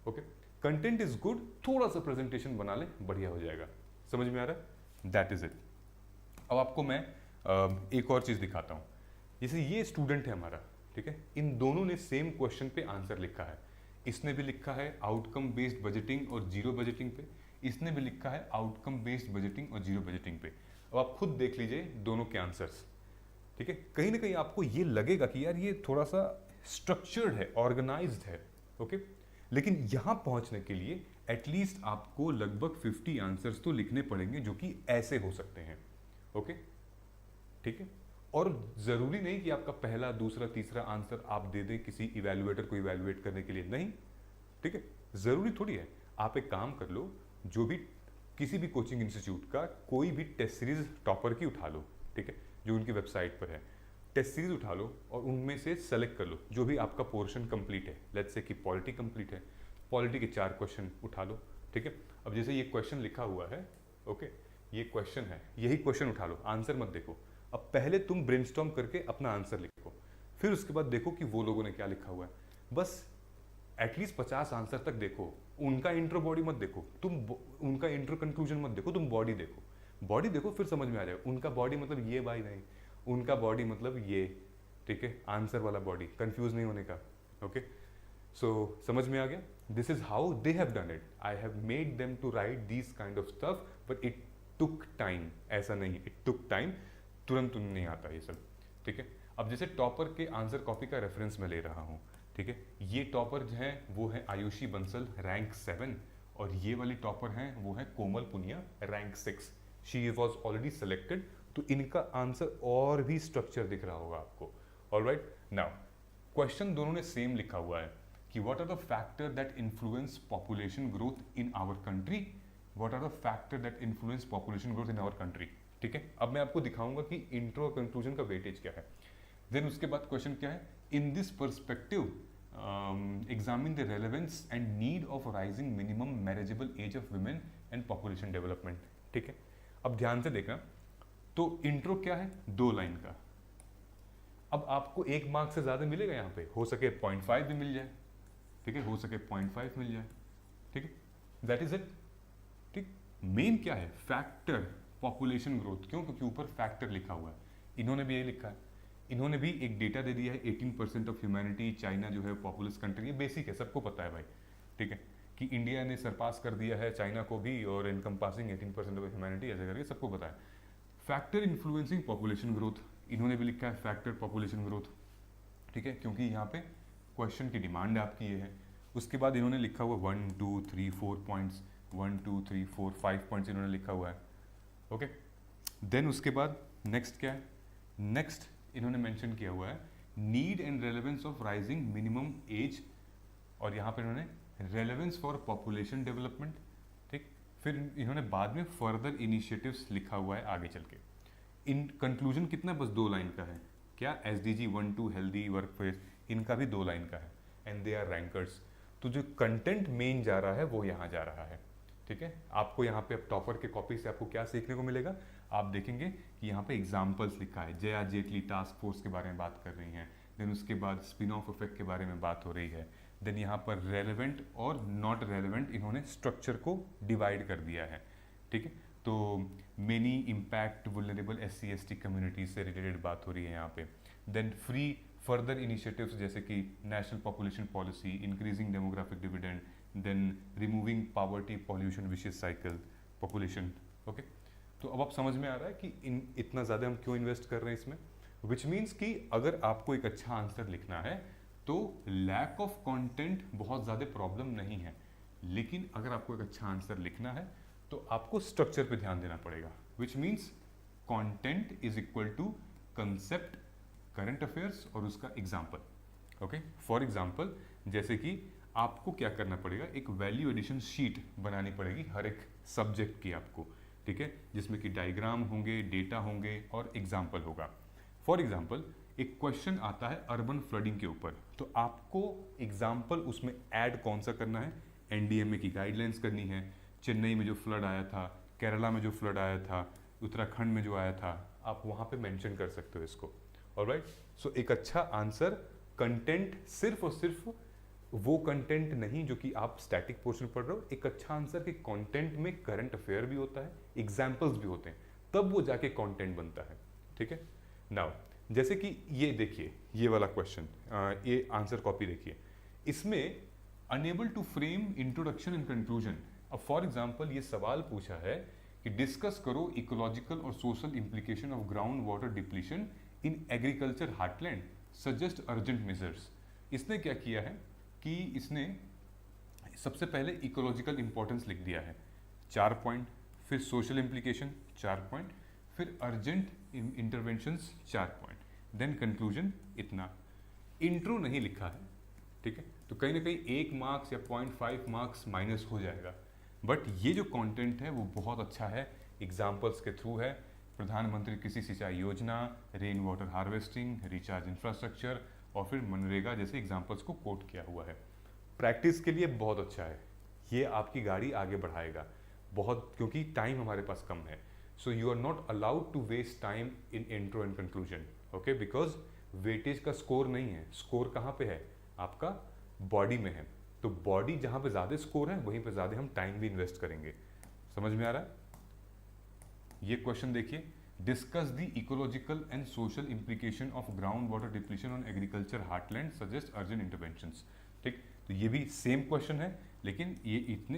okay. Content is good, थोड़ा सा प्रेजेंटेशन बना ले, बढ़िया हो जाएगा। समझ में आ रहा है, दैट इज इट। अब आपको मैं एक और चीज़ दिखाता हूँ। जैसे ये स्टूडेंट है हमारा, ठीक है, इन दोनों ने सेम क्वेश्चन पे आंसर लिखा है। इसने भी लिखा है आउटकम बेस्ड बजटिंग और जीरो बजटिंग पे, इसने भी लिखा है आउटकम बेस्ड बजटिंग और जीरो बजटिंग पे। अब आप खुद देख लीजिए दोनों के आंसर्स, ठीक है। कहीं ना कहीं आपको ये लगेगा कि यार ये थोड़ा सा स्ट्रक्चर्ड है, ऑर्गेनाइज्ड है, ओके। लेकिन यहाँ पहुँचने के लिए एटलीस्ट आपको लगभग 50 आंसर्स तो लिखने पड़ेंगे, जो कि ऐसे हो सकते हैं, ओके, ठीक है। और ज़रूरी नहीं कि आपका पहला, दूसरा, तीसरा आंसर आप दे दें किसी इवैल्यूएटर को इवैल्यूएट करने के लिए, नहीं, ठीक है। ज़रूरी थोड़ी है। आप एक काम कर लो, जो भी किसी भी कोचिंग इंस्टीट्यूट का कोई भी टेस्ट सीरीज टॉपर की उठा लो, ठीक है, जो उनकी वेबसाइट पर है, टेस्ट सीरीज उठा लो और उनमें से सेलेक्ट कर लो जो भी आपका पोर्शन कंप्लीट है। लेट्स से कि पॉलिटी कंप्लीट है, पॉलिटी के 4 क्वेश्चन उठा लो, ठीक है। अब जैसे ये क्वेश्चन लिखा हुआ है, ओके, ये क्वेश्चन है, यही क्वेश्चन उठा लो, आंसर मत देखो। अब पहले तुम ब्रेनस्टॉर्म करके अपना आंसर लिखो, फिर उसके बाद देखो कि वो लोगों ने क्या लिखा हुआ है। बस एटलीस्ट 50 आंसर तक देखो, उनका इंट्रो बॉडी मत देखो तुम, उनका इंट्रो कंक्लूजन मत देखो, तुम बॉडी देखो, बॉडी देखो, फिर समझ में आ जाएगा। उनका बॉडी मतलब ये भाई नहीं, उनका बॉडी मतलब ये, ठीक है, आंसर वाला बॉडी, कंफ्यूज नहीं होने का, ओके। सो समझ में आ गया? This is how they have done it. I have made them to write this kind of stuff, but it took time. ऐसा नहीं, इट टुक टाइम, तुरंत नहीं आता ये सब, ठीक है। अब जैसे टॉपर के आंसर कॉपी का रेफरेंस मैं ले रहा हूँ, ठीक है। ये टॉपर जो है वो है आयुषी बंसल, रैंक 7, और ये वाली टॉपर हैं वो है Komal Punia, rank 6। She was already selected, तो इनका आंसर और भी स्ट्रक्चर दिख रहा होगा आपको। ऑलराइट, नाउ क्वेश्चन दोनों ने सेम लिखा हुआ है कि what are the factor that influence population growth in our country, what are the factor that influence population growth in our country, ठीक है। अब मैं आपको दिखाऊंगा कि इंट्रो और कंक्लूजन का वेटेज क्या है। देन उसके बाद क्वेश्चन क्या है, in this perspective examine the relevance and need of rising minimum marriageable age of women and population development, ठीक है। अब ध्यान से देखना, तो इंट्रो क्या है, 2 लाइन का। अब आपको 1 मार्क से ज्यादा मिलेगा यहाँ पे, हो सके 0.5 भी मिल जाए, ठीक है, हो सके 0.5 मिल जाए, ठीक है, दैट इज इट, ठीक। मेन क्या है, फैक्टर पॉपुलेशन ग्रोथ, क्यों? क्योंकि ऊपर फैक्टर लिखा हुआ है, इन्होंने भी यही लिखा है, इन्होंने भी एक डेटा दे दिया है 18% ऑफ ह्यूमैनिटी, चाइना जो है पॉपुलस कंट्री, ये बेसिक है, सबको पता है भाई, ठीक है, कि इंडिया ने सरपास कर दिया है चाइना को भी, और इनकम्पासिंग 18% ऑफ ह्यूमैनिटी, ऐसे करके सबको पता है। फैक्टर इन्फ्लुएंसिंग पॉपुलेशन ग्रोथ, इन्होंने भी लिखा है फैक्टर पॉपुलेशन ग्रोथ, ठीक है, क्योंकि यहाँ पे क्वेश्चन की डिमांड आपकी ये है। उसके बाद इन्होंने लिखा हुआ 1 2 3 4 पॉइंट्स, 1 2 3 4 5 पॉइंट्स इन्होंने लिखा हुआ है, ओके। देन उसके बाद नेक्स्ट क्या है, नेक्स्ट इन्होंने मेंशन किया हुआ है need and relevance of rising minimum age, और यहाँ पे इन्होंने रेलेवेंस फॉर पॉपुलेशन डेवलपमेंट, ठीक। फिर इन्होंने बाद में फर्दर इनिशिएटिव्स लिखा हुआ है आगे चल के। इन कंक्लूजन कितना, बस 2 लाइन का है, क्या SDG 1-2 हेल्दी वर्कप्लेस, इनका भी 2 लाइन का है, एंड दे आर रैंकर्स। तो जो कंटेंट मेन जा रहा है वो यहाँ जा रहा है, ठीक है। आपको यहाँ पे अब टॉपर के कॉपी से आपको क्या सीखने को मिलेगा, आप देखेंगे कि यहाँ पे एग्जाम्पल्स लिखा है, जया जेटली टास्क फोर्स के बारे में बात कर रही हैं, देन उसके बाद स्पिन ऑफ इफेक्ट के बारे में बात हो रही है, देन यहाँ पर रेलेवेंट और नॉट रेलेवेंट इन्होंने स्ट्रक्चर को डिवाइड कर दिया है, ठीक है। तो many impact vulnerable SC/ST communities से रिलेटेड बात हो रही है यहाँ पे। देन फ्री फर्दर इनिशिएटिव्स जैसे कि national population policy, increasing demographic dividend, then removing poverty pollution vicious cycle population, okay. तो अब आप समझ में आ रहा है कि इतना ज़्यादा हम क्यों इन्वेस्ट कर रहे हैं इसमें, विच मीन्स कि अगर आपको एक अच्छा आंसर लिखना है तो लैक ऑफ कंटेंट बहुत ज़्यादा प्रॉब्लम नहीं है, लेकिन अगर आपको एक अच्छा आंसर लिखना है तो आपको स्ट्रक्चर पे ध्यान देना पड़ेगा, which means content is equal to concept, current affairs और उसका एग्जाम्पल, ओके। फॉर एग्जाम्पल जैसे कि आपको क्या करना पड़ेगा, एक वैल्यू एडिशन शीट बनानी पड़ेगी हर एक सब्जेक्ट की आपको, ठीक है, जिसमें कि डायग्राम होंगे, डेटा होंगे और एग्जाम्पल होगा। फॉर एग्जाम्पल एक क्वेश्चन आता है अर्बन फ्लडिंग के ऊपर, तो आपको एग्जाम्पल उसमें ऐड कौन सा करना है, NDMA की गाइडलाइंस करनी है, चेन्नई में जो फ्लड आया था, केरला में जो फ्लड आया था, उत्तराखंड में जो आया था, आप वहाँ पे मेंशन कर सकते हो इसको, ऑलराइट। सो एक अच्छा आंसर, कंटेंट सिर्फ और सिर्फ वो कंटेंट नहीं जो कि आप स्टैटिक पोर्शन पढ़ रहे हो, एक अच्छा आंसर के कंटेंट में करंट अफेयर भी होता है, एग्जाम्पल्स भी होते हैं, तब वो जाके कंटेंट बनता है, ठीक है। नाउ जैसे कि ये देखिए, ये वाला क्वेश्चन, ये आंसर कॉपी देखिए, इसमें unable to frame introduction and conclusion. अब फॉर एग्जाम्पल ये सवाल पूछा है कि डिस्कस करो इकोलॉजिकल और social implication of ground water depletion in agriculture heartland, suggest urgent measures. इसने क्या किया है कि इसने सबसे पहले इकोलॉजिकल इंपॉर्टेंस लिख दिया है 4 पॉइंट, फिर सोशल इम्प्लीकेशन 4 पॉइंट, फिर urgent interventions 4 point, then conclusion इतना। इंट्रो नहीं लिखा है, ठीक है, तो कहीं ना कहीं 1 मार्क्स या 0.5 मार्क्स माइनस हो जाएगा, बट ये जो कंटेंट है वो बहुत अच्छा है, एग्जाम्पल्स के थ्रू है, प्रधानमंत्री कृषि सिंचाई योजना, rain water harvesting, recharge infrastructure और फिर मनरेगा जैसे एग्जाम्पल्स को कोट किया हुआ है। प्रैक्टिस के लिए बहुत अच्छा है, ये आपकी गाड़ी आगे बढ़ाएगा बहुत, क्योंकि टाइम हमारे पास कम है। So you are not allowed to waste time in intro and conclusion, okay, because weightage का स्कोर नहीं है, स्कोर कहाँ पे है, आपका बॉडी में है। तो बॉडी जहाँ पे ज़्यादा स्कोर है वहीं पे ज़्यादा हम टाइम भी इन्वेस्ट करेंगे। समझ में आ रहा है? ये क्वेश्चन देखिए, discuss the ecological and social implication of ground water depletion on agriculture heartland, suggest urgent interventions. ठीक, तो ये भी सेम क्वेश्चन है, लेकिन ये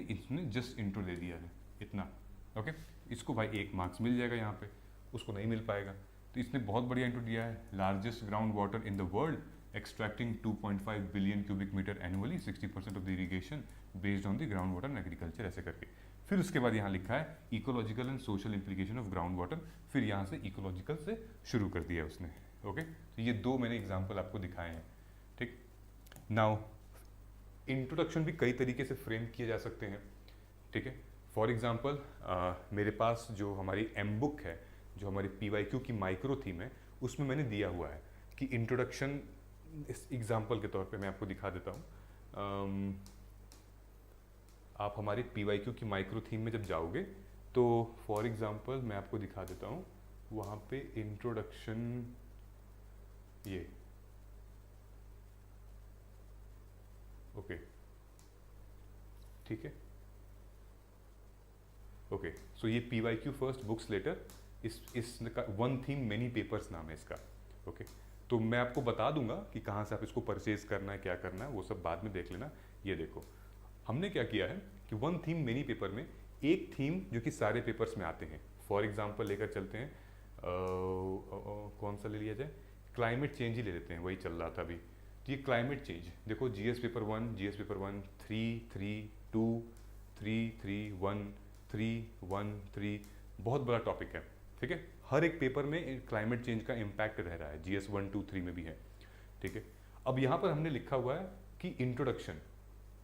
इसने जस्ट इंट्रो दे दिया है इतना, ओके। इसको भाई 1 मार्क्स मिल जाएगा, यहाँ पे उसको नहीं मिल पाएगा। तो इसने बहुत बढ़िया इंट्रो दिया है, largest ground water in the world, extracting 2.5 billion cubic metre annually, 60% of the irrigation based on the ground water and agriculture, ऐसे करके। फिर उसके बाद यहाँ लिखा है ecological and social implication of ground water, फिर यहाँ से इकोलॉजिकल से शुरू कर दिया उसने, ओके। तो ये 2 मैंने एग्जाम्पल आपको दिखाए हैं, ठीक। नाउ इंट्रोडक्शन भी कई तरीके से फ्रेम किए जा सकते हैं, ठीक है। फॉर एग्जाम्पल मेरे पास जो हमारी एम बुक है, जो हमारी PYQ की माइक्रो थीम है, उसमें मैंने दिया हुआ है कि इंट्रोडक्शन, इस एग्जाम्पल के तौर पे मैं आपको दिखा देता हूँ। आप हमारे PYQ की माइक्रो थीम में जब जाओगे तो फॉर एग्जाम्पल मैं आपको दिखा देता हूँ, वहाँ पे इंट्रोडक्शन, ये ओके, ठीक है, ओके। सो ये PYQ फर्स्ट बुक्स लेटर, इसका 1 थीम मेनी पेपर्स नाम है इसका, ओके। तो मैं आपको बता दूंगा कि कहाँ से आप इसको परचेज करना है, क्या करना है, वो सब बाद में देख लेना। ये देखो हमने क्या किया है कि 1 थीम मेनी पेपर में एक थीम जो कि सारे पेपर्स में आते हैं, फॉर एग्जांपल लेकर चलते हैं, कौन सा ले लिया जाए, क्लाइमेट चेंज ही ले लेते हैं, वही चल रहा था अभी। तो ये क्लाइमेट चेंज देखो, GS पेपर 1, GS पेपर 1 3 3 2 3 3 1 3 1 3, बहुत बड़ा टॉपिक है, ठीक है। हर एक पेपर में क्लाइमेट चेंज का इम्पैक्ट रह रहा है, GS 1 2 3 में भी है, ठीक है। अब यहाँ पर हमने लिखा हुआ है कि इंट्रोडक्शन,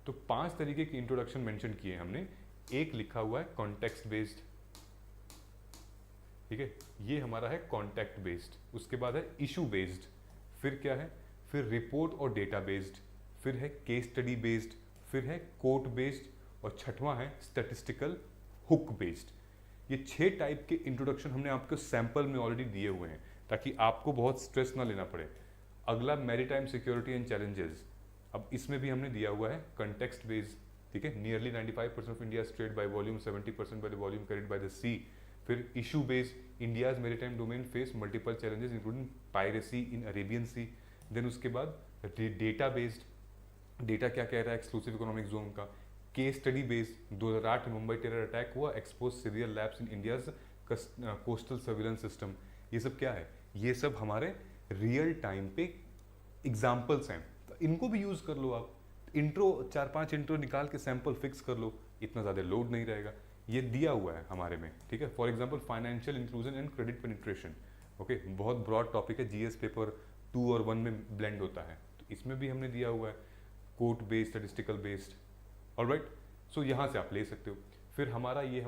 तो 5 तरीके की इंट्रोडक्शन मेंशन किए हमने। एक लिखा हुआ है कॉन्टेक्स्ट बेस्ड, ठीक है, ये हमारा है कॉन्टेक्ट बेस्ड। उसके बाद है इशू बेस्ड, फिर क्या है, फिर रिपोर्ट और डेटा बेस्ड, फिर है केस स्टडी बेस्ड, फिर है कोट बेस्ड, और छठवां है स्टैटिस्टिकल हुक बेस्ड। ये 6 टाइप के इंट्रोडक्शन हमने आपको सैंपल में ऑलरेडी दिए हुए हैं, ताकि आपको बहुत स्ट्रेस ना लेना पड़े। अगला मैरीटाइम सिक्योरिटी एंड चैलेंजेस, अब इसमें भी हमने दिया हुआ है कंटेक्स्ट बेस्ड, ठीक है। Nearly 95% of India trade by volume, 70% by the volume carried by the sea. फिर issue based, India's maritime domain face multiple challenges including piracy in Arabian sea. Then उसके बाद डेटा बेस्ड, डेटा क्या कह रहा है exclusive economic zone का। Case study based, 2008 Mumbai terror attack हुआ, expose severe lapse in India's coastal surveillance system. ये सब क्या है, ये सब हमारे रियल टाइम पे एग्जाम्पल्स हैं, तो इनको भी यूज कर लो आप। इंट्रो 4-5 इंट्रो निकाल के सैंपल फिक्स कर लो, इतना ज़्यादा लोड नहीं रहेगा। ये दिया हुआ है हमारे में, ठीक है। For example financial inclusion and credit penetration, okay, बहुत ब्रॉड टॉपिक है, GS पेपर 2 और 1 में ब्लेंड होता है, तो इसमें भी हमने दिया हुआ है quote based, statistical based, alright. So यहाँ से आप ले सकते हो। फिर हमारा ये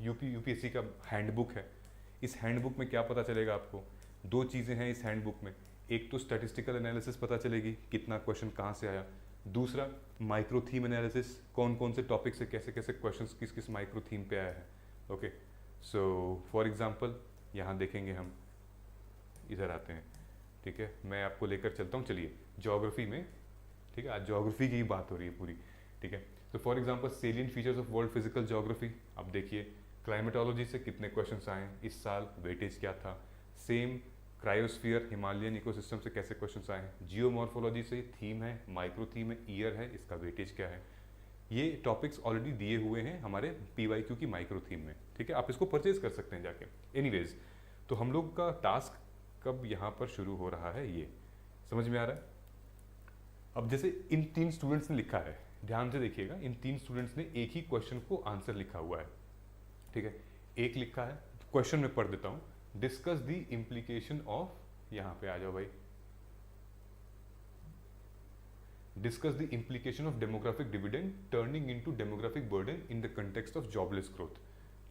UPSC का हैंडबुक है। इस हैंडबुक में क्या पता चलेगा आपको, 2 चीज़ें हैं इस हैंडबुक में। एक तो स्टैटिस्टिकल एनालिसिस पता चलेगी, कितना क्वेश्चन कहाँ से आया। दूसरा माइक्रो थीम एनालिसिस, कौन कौन से टॉपिक से कैसे कैसे क्वेश्चंस किस किस माइक्रो थीम पे आया है, ओके। सो फॉर एग्जांपल यहाँ देखेंगे हम, इधर आते हैं, ठीक है, मैं आपको लेकर चलता हूँ, चलिए ज्योग्राफी में, ठीक है, आज ज्योग्राफी की ही बात हो रही है पूरी, ठीक है। तो for example salient features of world physical geography, अब देखिए क्लाइमेटोलॉजी से कितने क्वेश्चंस आए इस साल, वेटेज क्या था। सेम क्रायोस्फीयर हिमालयन इकोसिस्टम से कैसे क्वेश्चंस आए हैं। जियोमॉर्फोलॉजी से थीम है, माइक्रो थीम है, ईयर है, इसका वेटेज क्या है। ये टॉपिक्स ऑलरेडी दिए हुए हैं हमारे PYQ की माइक्रो थीम में, ठीक है, आप इसको परचेज कर सकते हैं जाके। एनीवेज, तो हम लोग का टास्क कब यहाँ पर शुरू हो रहा है, ये समझ में आ रहा है। अब जैसे इन 3 स्टूडेंट्स ने लिखा है, ध्यान से देखिएगा, इन 3 स्टूडेंट्स ने एक ही क्वेश्चन को आंसर लिखा हुआ है, ठीक है। एक लिखा है, क्वेश्चन में पढ़ देता हूँ, डिस्कस द इम्प्लीकेशन ऑफ, यहाँ पे आ जाओ भाई, discuss the implication of demographic dividend turning into demographic burden in the context of jobless growth,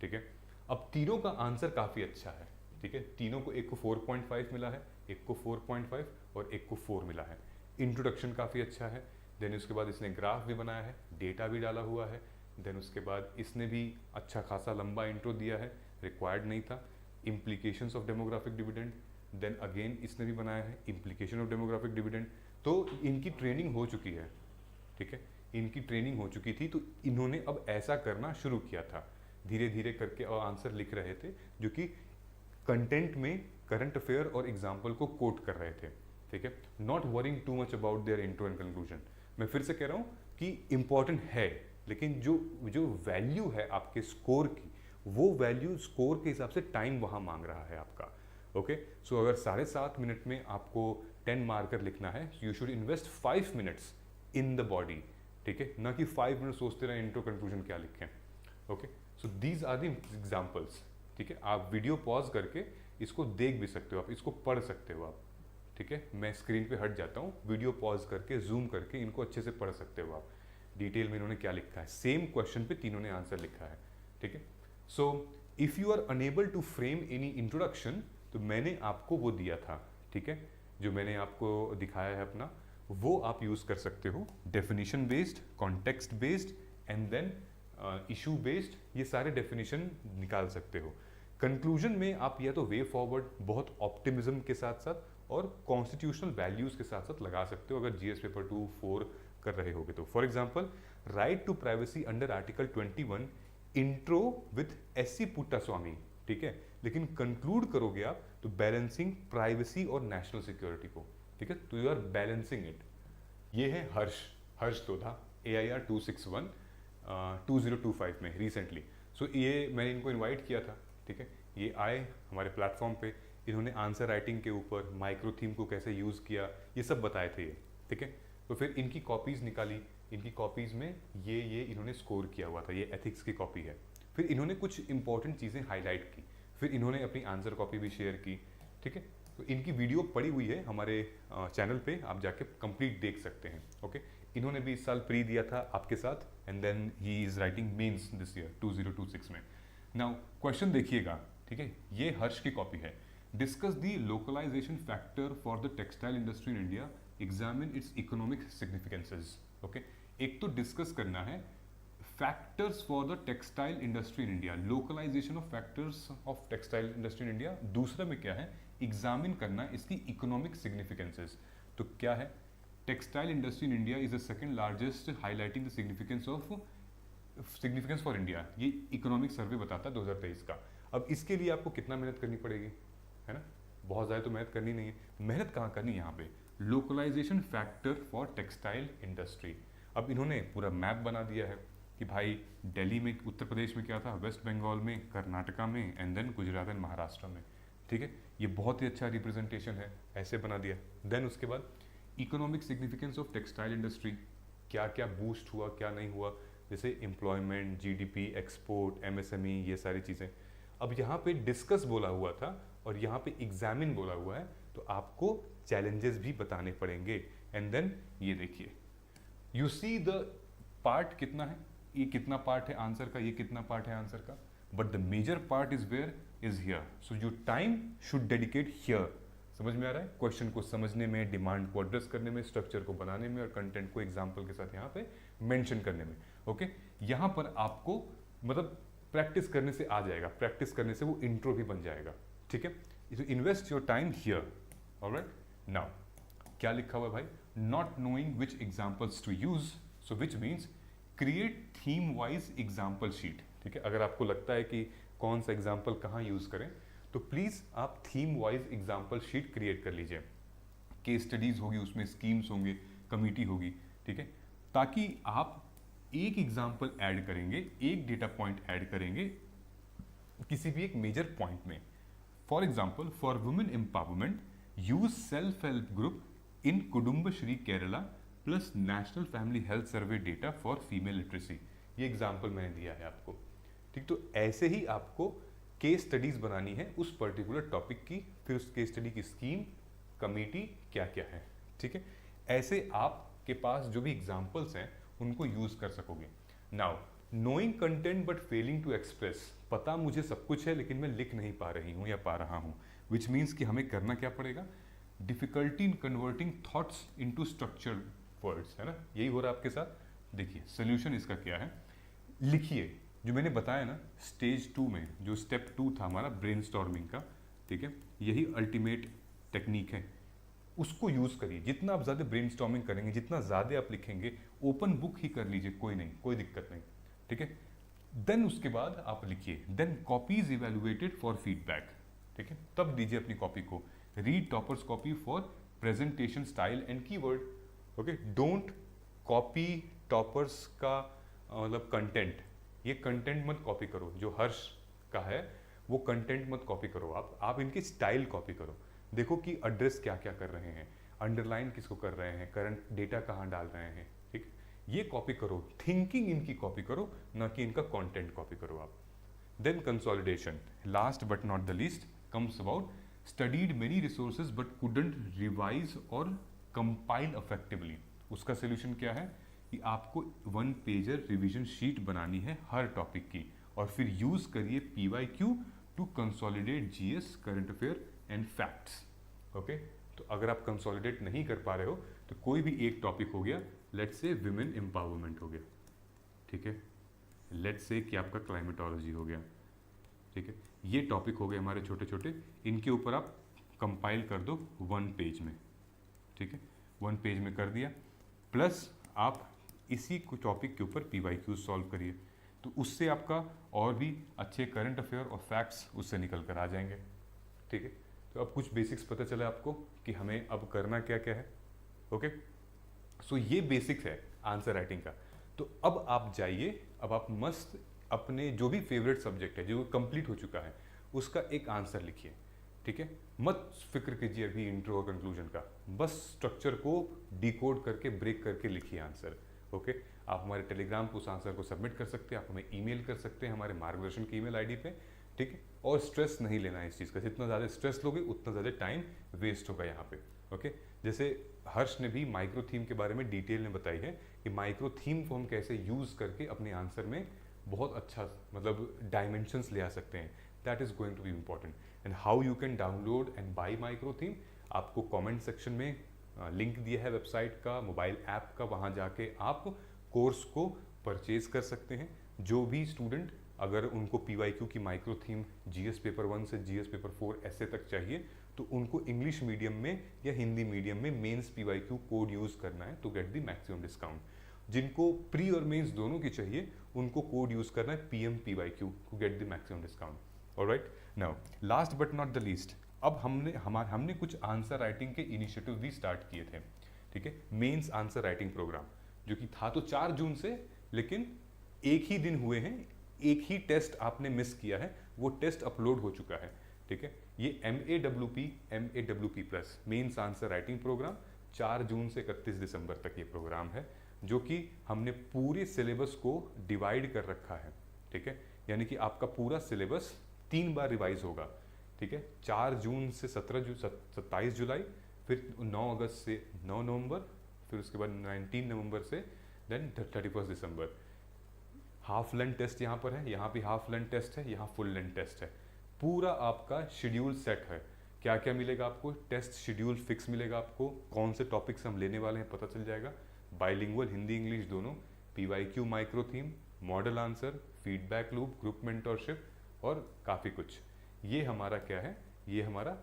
ठीक है। अब तीनों का आंसर काफ़ी अच्छा है, ठीक है। तीनों को, एक को 4.5 मिला है, एक को 4.5 और एक को 4 मिला है। इंट्रोडक्शन काफ़ी अच्छा है। देन उसके बाद इसने ग्राफ भी बनाया है, डेटा भी डाला हुआ है। देन उसके बाद इसने भी अच्छा खासा लंबा इंट्रो दिया है, रिक्वायर्ड नहीं था। Implications of demographic dividend, then again इसने भी बनाया है इम्प्लीकेशन ऑफ डेमोग्राफिक डिविडेंड। तो इनकी ट्रेनिंग हो चुकी है, ठीक है, इनकी ट्रेनिंग हो चुकी थी। तो इन्होंने अब ऐसा करना शुरू किया था, धीरे धीरे करके, और आंसर लिख रहे थे जो कि कंटेंट में करंट अफेयर और एग्जाम्पल को कोट कर रहे थे, ठीक है। Not worrying too much about their intro and conclusion. मैं फिर से कह रहा हूँ कि इंपॉर्टेंट है, लेकिन जो वैल्यू है आपके स्कोर की, वो वैल्यू स्कोर के हिसाब से टाइम वहाँ मांग रहा है आपका। ओके, सो अगर 7.5 मिनट में आपको 10 मार्कर लिखना है, you should invest 5 minutes in the body, ठीक है, ना कि 5 मिनट सोचते रहे इंट्रो कंक्लूजन क्या लिखें। Okay, so these are the examples, ठीक है। आप वीडियो पॉज करके इसको देख भी सकते हो, आप इसको पढ़ सकते हो आप, ठीक है। मैं स्क्रीन पे हट जाता हूँ, वीडियो पॉज करके जूम करके इनको अच्छे से पढ़ सकते हो आप, डिटेल में इन्होंने क्या लिखा है। सेम क्वेश्चन पे तीनों ने आंसर लिखा है, ठीक है। So if you are unable to frame any introduction, तो मैंने आपको वो दिया था, ठीक है, जो मैंने आपको दिखाया है अपना, वो आप यूज कर सकते हो। Definition based, context based and then issue based, ये सारे डेफिनेशन निकाल सकते हो। कंक्लूजन में आप या तो वे फॉरवर्ड बहुत ऑप्टिमिज्म के साथ साथ और कॉन्स्टिट्यूशनल वैल्यूज के साथ साथ लगा सकते हो, अगर जीएस पेपर 2, 4 कर रहे होगे तो। For example, right to privacy under article 21, intro with SC Puttaswamy, ठीक है, लेकिन कंक्लूड करोगे आप तो बैलेंसिंग प्राइवेसी और नेशनल सिक्योरिटी को, ठीक है, तो यू आर बैलेंसिंग इट। ये है हर्ष सोधा, AIR 261 2025 में रिसेंटली। सो ये मैंने इनको इनवाइट किया था, ठीक है, ये आए हमारे प्लेटफॉर्म पे, इन्होंने आंसर राइटिंग के ऊपर माइक्रो थीम को कैसे यूज़ किया ये सब बताए थे ये, ठीक है। तो फिर इनकी कॉपीज़ निकाली, इनकी कॉपीज़ में ये इन्होंने स्कोर किया हुआ था, ये एथिक्स की कॉपी है। फिर इन्होंने कुछ इंपॉर्टेंट चीज़ें हाईलाइट की, फिर इन्होंने अपनी आंसर कॉपी भी शेयर की, ठीक है। तो इनकी वीडियो पड़ी हुई है हमारे चैनल पे, आप जाके कंप्लीट देख सकते हैं। ओके, इन्होंने भी इस साल प्री दिया था आपके साथ, and then he is writing mains this year 2026 में। नाउ क्वेश्चन देखिएगा, ठीक है, ये हर्ष की कॉपी है। Discuss the localisation factor for the textile industry in India, examine its economic significances. Okay, एक तो डिस्कस करना है factors for the textile industry in India, localisation of factors of textile industry in India. दूसरा में क्या है, examine करना इसकी इकोनॉमिक सिग्निफिकेंसेस। तो क्या है, textile industry in India is the second largest, highlighting the significance for India. ये इकोनॉमिक सर्वे बताता है 2023 का। अब इसके लिए आपको कितना मेहनत करनी पड़ेगी, है ना, बहुत ज़्यादा तो मेहनत करनी नहीं है। मेहनत कहाँ करनी है यहाँ पे, localisation factor for textile industry. अब इन्होंने पूरा मैप बना दिया है कि भाई दिल्ली में, उत्तर प्रदेश में क्या था, वेस्ट बंगाल में, कर्नाटका में, and then Gujarat and Maharashtra में, ठीक है। ये बहुत ही अच्छा रिप्रेजेंटेशन है, ऐसे बना दिया। देन उसके बाद economic significance of textile industry, क्या क्या बूस्ट हुआ क्या नहीं हुआ, जैसे एम्प्लॉयमेंट, जीडीपी, एक्सपोर्ट, एमएसएमई, ये सारी चीज़ें। अब यहाँ पे डिस्कस बोला हुआ था और यहाँ पे एग्जामिन बोला हुआ है, तो आपको चैलेंजेस भी बताने पड़ेंगे। एंड देन ये देखिए, यू सी द पार्ट कितना है, ये कितना पार्ट है आंसर का, ये कितना पार्ट है आंसर का, but the major part is where, is here. So your time should dedicate here. समझ में आ रहा है, क्वेश्चन को समझने में, डिमांड को एड्रेस करने में, स्ट्रक्चर को बनाने में और कंटेंट को एग्जाम्पल के साथ यहाँ पे मेंशन करने में। ओके, यहाँ पर आपको मतलब प्रैक्टिस करने से आ जाएगा, प्रैक्टिस करने से वो इंट्रो भी बन जाएगा, ठीक है। तो invest your time here. Alright, now क्या लिखा हुआ है भाई, not knowing which examples to use, so which means create theme wise example sheet, ठीक है। अगर आपको लगता है कि कौन सा एग्जाम्पल कहाँ यूज करें, तो प्लीज आप theme wise example sheet create कर लीजिए। केस स्टडीज होगी, उसमें स्कीम्स होंगे, कमिटी होगी, ठीक है, ताकि आप एक एग्जाम्पल ऐड करेंगे, एक डेटा पॉइंट ऐड करेंगे किसी भी एक मेजर पॉइंट में। For example, for women empowerment use self help group in Kudumbashree Kerala plus national family health survey data for female literacy. ये एग्जाम्पल मैंने दिया है आपको, ठीक। तो ऐसे ही आपको केस स्टडीज बनानी है उस पर्टिकुलर टॉपिक की, फिर उस केस स्टडी की स्कीम, कमेटी क्या क्या है, ठीक है। ऐसे आपके पास जो भी एग्जाम्पल्स हैं उनको यूज कर सकोगे। Now knowing content but failing to express, पता मुझे सब कुछ है लेकिन मैं लिख नहीं पा रही हूँ या पा रहा हूँ, विच मीन्स कि हमें करना क्या पड़ेगा, difficulty in converting thoughts into structured words, है ना, यही हो रहा है आपके साथ। देखिए सोल्यूशन इसका क्या है, लिखिए जो मैंने बताया ना स्टेज 2 में, जो स्टेप 2 था हमारा ब्रेनस्टॉर्मिंग का, ठीक है, यही अल्टीमेट टेक्निक है, उसको यूज़ करिए। जितना आप ज़्यादा ब्रेनस्टॉर्मिंग करेंगे, जितना ज़्यादा आप लिखेंगे, ओपन बुक ही कर लीजिए, कोई नहीं, कोई दिक्कत नहीं, ठीक है। देन उसके बाद आप लिखिए, then copies evaluated for feedback, ठीक है, तब दीजिए अपनी कॉपी को, read toppers copy for presentation style and keyword, okay. Don't copy toppers का मतलब कंटेंट, ये कंटेंट मत कॉपी करो, जो हर्ष का है वो कंटेंट मत कॉपी करो, आप इनकी स्टाइल कॉपी करो। देखो कि एड्रेस क्या क्या कर रहे हैं, अंडरलाइन किसको कर रहे हैं, करंट डेटा कहाँ डाल रहे हैं, ठीक, ये कॉपी करो, थिंकिंग इनकी कॉपी करो, ना कि इनका कंटेंट कॉपी करो आप। Then consolidation, last but not the least, comes about studied many resources but couldn't revise और कंपाइल इफेक्टिवली। उसका सोल्यूशन क्या है कि आपको 1 पेजर रिवीजन शीट बनानी है हर टॉपिक की, और फिर यूज करिए PYQ to consolidate GS, current affair and facts, okay. तो अगर आप कंसोलिडेट नहीं कर पा रहे हो तो कोई भी एक टॉपिक हो गया, लेट्स से विमेन एम्पावरमेंट हो गया, ठीक है, लेट्स से कि आपका क्लाइमेटोलॉजी हो गया, ठीक है, ये टॉपिक हो गए हमारे छोटे छोटे, इनके ऊपर आप कंपाइल कर दो 1 पेज में, ठीक है, 1 पेज में कर दिया, प्लस आप इसी टॉपिक के ऊपर PYQ सॉल्व करिए, तो उससे आपका और भी अच्छे करंट अफेयर और फैक्ट्स उससे निकल कर आ जाएंगे, ठीक है। तो अब कुछ बेसिक्स पता चला आपको कि हमें अब करना क्या क्या है, ओके। सो ये बेसिक्स है आंसर राइटिंग का। तो अब आप जाइए, अब आप मस्त अपने जो भी फेवरेट सब्जेक्ट है जो कंप्लीट हो चुका है उसका एक आंसर लिखिए, ठीक है। मत फिक्र कीजिए अभी इंट्रो और कंक्लूजन का, बस स्ट्रक्चर को डिकोड करके ब्रेक करके लिखिए आंसर, ओके। आप हमारे टेलीग्राम पर उस आंसर को सबमिट कर सकते हैं, आप हमें ईमेल कर सकते हैं हमारे मार्गदर्शन की ईमेल आईडी पे, ठीक है। और स्ट्रेस नहीं लेना है इस चीज़ का, जितना ज़्यादा स्ट्रेस लोगे उतना ज़्यादा टाइम वेस्ट होगा यहाँ पे, ओके। जैसे हर्ष ने भी माइक्रो थीम के बारे में डिटेल में बताई है कि माइक्रो थीम को हम कैसे यूज़ करके अपने आंसर में बहुत अच्छा मतलब डायमेंशंस ले आ सकते हैं, that is going to be important. And how you can download and buy micro theme, आपको कॉमेंट सेक्शन में लिंक दिया है वेबसाइट का, मोबाइल ऐप का, वहाँ जाके आप कोर्स को परचेज कर सकते हैं। जो भी स्टूडेंट अगर उनको PYQ की माइक्रो थीम GS पेपर 1 से GS पेपर 4 ऐसे तक चाहिए, तो उनको इंग्लिश मीडियम में या हिंदी मीडियम में मेंस PYQ कोड यूज़ करना है to get the maximum discount. जिनको प्री और मेंस दोनों की चाहिए उनको कोड यूज़ करना है PM PYQ to get the maximum discount. Alright, now last but not the least, अब हमने कुछ आंसर राइटिंग के इनिशिएटिव भी स्टार्ट किए थे, ठीक है। मेंस आंसर राइटिंग प्रोग्राम जो कि था तो 4 जून से, लेकिन एक ही दिन हुए हैं, एक ही टेस्ट आपने मिस किया है, वो टेस्ट अपलोड हो चुका है, ठीक है। ये MAWP plus mains answer writing programme 4 जून से 31 दिसंबर तक ये प्रोग्राम है, जो कि हमने पूरे सिलेबस को डिवाइड कर रखा है, ठीक है। यानी कि आपका पूरा सिलेबस 3 बार रिवाइज होगा, ठीक है। 4 जून से 27 जुलाई, फिर 9 अगस्त से 9 नवंबर, फिर उसके बाद 19 नवंबर से देन 31 दिसंबर। हाफ लेंथ टेस्ट यहाँ पर है, यहाँ भी हाफ लेंथ टेस्ट है, यहाँ फुल लेंथ टेस्ट है। पूरा आपका शेड्यूल सेट है, क्या क्या मिलेगा आपको, टेस्ट शेड्यूल फिक्स मिलेगा आपको, कौन से टॉपिक्स हम लेने वाले हैं पता चल जाएगा, बाइलिंगुअल हिंदी इंग्लिश दोनों, PYQ micro theme, model answer, feedback loop, group mentorship और काफ़ी कुछ। ये हमारा क्या है, ये हमारा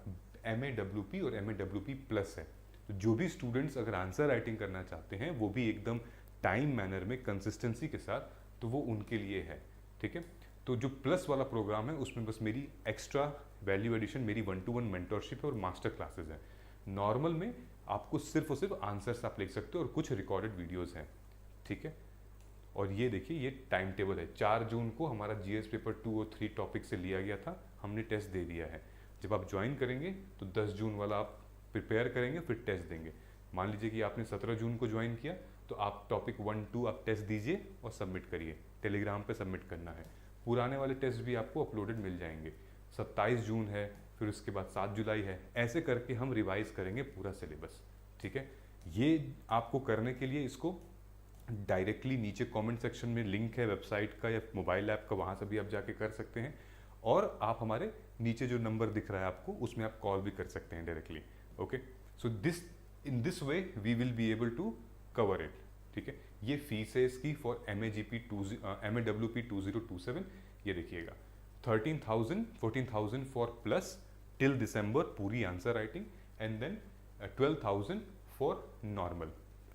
MAWP और MAWP प्लस है। तो जो भी स्टूडेंट्स अगर आंसर राइटिंग करना चाहते हैं वो भी एकदम टाइम मैनर में कंसिस्टेंसी के साथ, तो वो उनके लिए है, ठीक है। तो जो प्लस वाला प्रोग्राम है उसमें बस मेरी एक्स्ट्रा वैल्यू एडिशन, मेरी 1-to-1 मेंटरशिप और मास्टर क्लासेस हैं। नॉर्मल में आपको सिर्फ और सिर्फ आंसर्स आप लिख सकते हो और कुछ रिकॉर्डेड वीडियोस हैं, ठीक है। और ये देखिए ये टाइम टेबल है, 4 जून को हमारा GS पेपर 2 और 3 टॉपिक से लिया गया था, हमने टेस्ट दे दिया है। जब आप ज्वाइन करेंगे तो 10 जून वाला आप प्रिपेयर करेंगे, फिर टेस्ट देंगे। मान लीजिए कि आपने 17 जून को ज्वाइन किया, तो आप टॉपिक 1-2 आप टेस्ट दीजिए और सबमिट करिए, टेलीग्राम पे सबमिट करना है। पुराने वाले टेस्ट भी आपको अपलोडेड मिल जाएंगे। 27 जून है, फिर उसके बाद 7 जुलाई है, ऐसे करके हम रिवाइज करेंगे पूरा सिलेबस, ठीक है। ये आपको करने के लिए इसको डायरेक्टली नीचे कमेंट सेक्शन में लिंक है वेबसाइट का या मोबाइल ऐप का, वहाँ से भी आप जाके कर सकते हैं। और आप हमारे नीचे जो नंबर दिख रहा है आपको, उसमें आप कॉल भी कर सकते हैं directly. Okay, so in this way we will be able to cover it. ठीक है, ये फीस है इसकी फॉर MAWP 2027। ये देखिएगा 13,000 14,000 फॉर प्लस टिल दिसंबर पूरी answer writing, and then 12,000 for normal.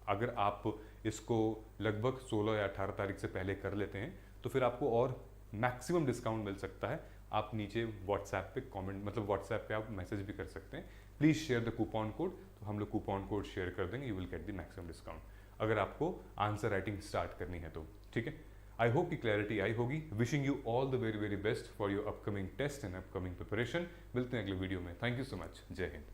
अगर आप इसको लगभग 16 या 18 तारीख से पहले कर लेते हैं तो फिर आपको और मैक्सिमम डिस्काउंट मिल सकता है। आप नीचे व्हाट्सएप पे कमेंट, मतलब व्हाट्सएप पे आप मैसेज भी कर सकते हैं, please share the coupon code, तो हम लोग कूपन कोड शेयर कर देंगे, you will get the maximum discount अगर आपको आंसर राइटिंग स्टार्ट करनी है तो। ठीक है, आई होप की क्लैरिटी आई होगी। Wishing you all the very very best for your upcoming test and upcoming preparation. मिलते हैं अगले वीडियो में। Thank you so much. जय हिंद।